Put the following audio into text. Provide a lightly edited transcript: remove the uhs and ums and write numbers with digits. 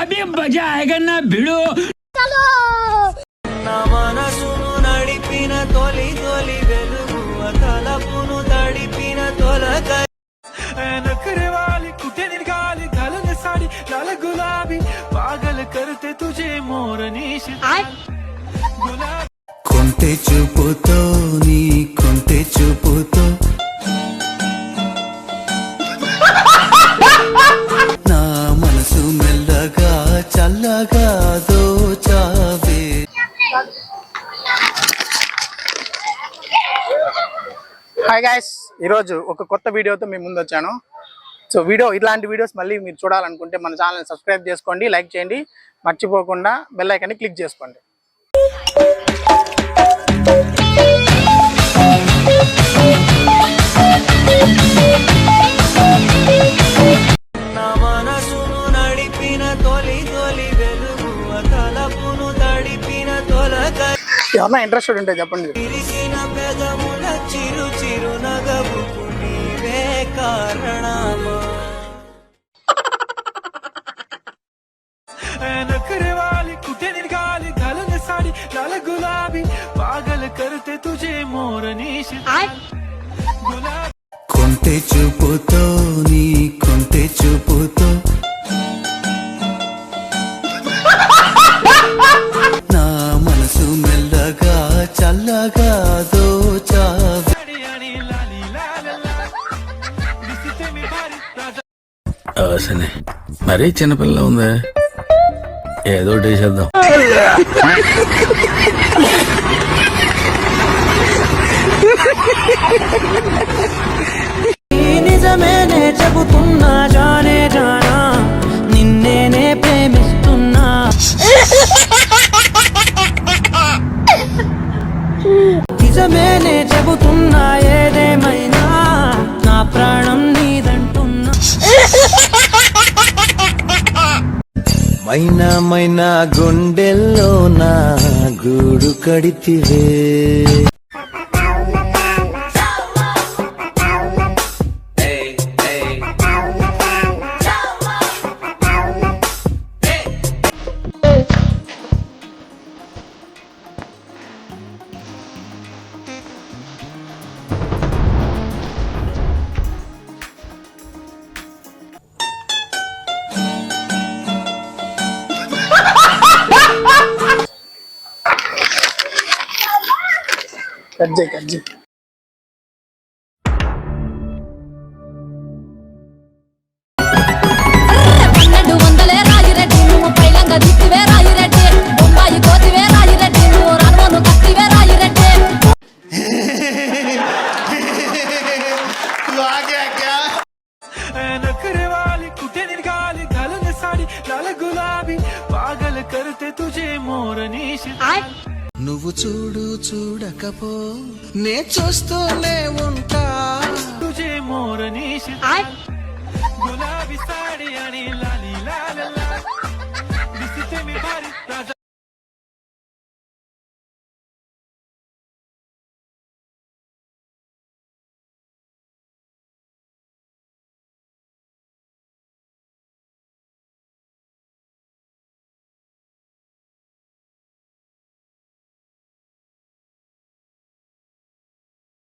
अभी मजा आएगा ना भिड़ो మనసును నడిపిన తొలి తొలి వెలుగు తలపును తడిపిన తొలగ नखरे वाली कुटे निकाली गलन साड़ी लाल गुलाबी पागल करते तुझे मोर निश गुलाब కొంటె చూపుతో నీ కొంటె చూపుతో నా మనసు మెల్లగా చల్లగా దోచావే. హాయ్ గైస్, ఈరోజు ఒక కొత్త వీడియోతో మీ ముందు వచ్చాను. సో ఇలాంటి వీడియోస్ మళ్ళీ మీరు చూడాలనుకుంటే మన ఛానల్ని సబ్స్క్రైబ్ చేసుకోండి, లైక్ చేయండి, మర్చిపోకుండా బెల్ ఐకాన్ని క్లిక్ చేసుకోండి. మనసును నడిపిన తొలి తొలి వెలుగు తలపును తడిపిన తొలగ ఎవరైనా ఇంట్రెస్టెడ్ ఉంటే చెప్పండి. విరిసిన పెదముల చిరు చిరు నగవుకు నీవే కారణమా नखरे वाली कुटे निकाली गलन साड़ी लाल गुलाबी पागल करते तुझे मोर निश गुलाब కొంటె చూపుతో నీ కొంటె చూపుతో నా మనసు మెల్లగా చల్లగా దోచావే. మరీ చిన్నపిల్ల ఉందా, ఏదో ఒకటి చేద్దాం. నిజమేనే చెబుతున్నా జానే జానా నిన్నేనే ప్రేమిస్తున్నా నిజమేనే చెబుతున్నా ఏదేమైనా నా ప్రాణం నీదంటున్నా మైనా మైనా గుండెల్లో నా గూడు కడితివే. కజ్జే नखरे वाली कुटे निकाली गलन साड़ी लाल गुलाबी पागल करते तुझे मोर निश నువ్వు చూడు చూడకపో నే చూస్తూనే ఉంటా.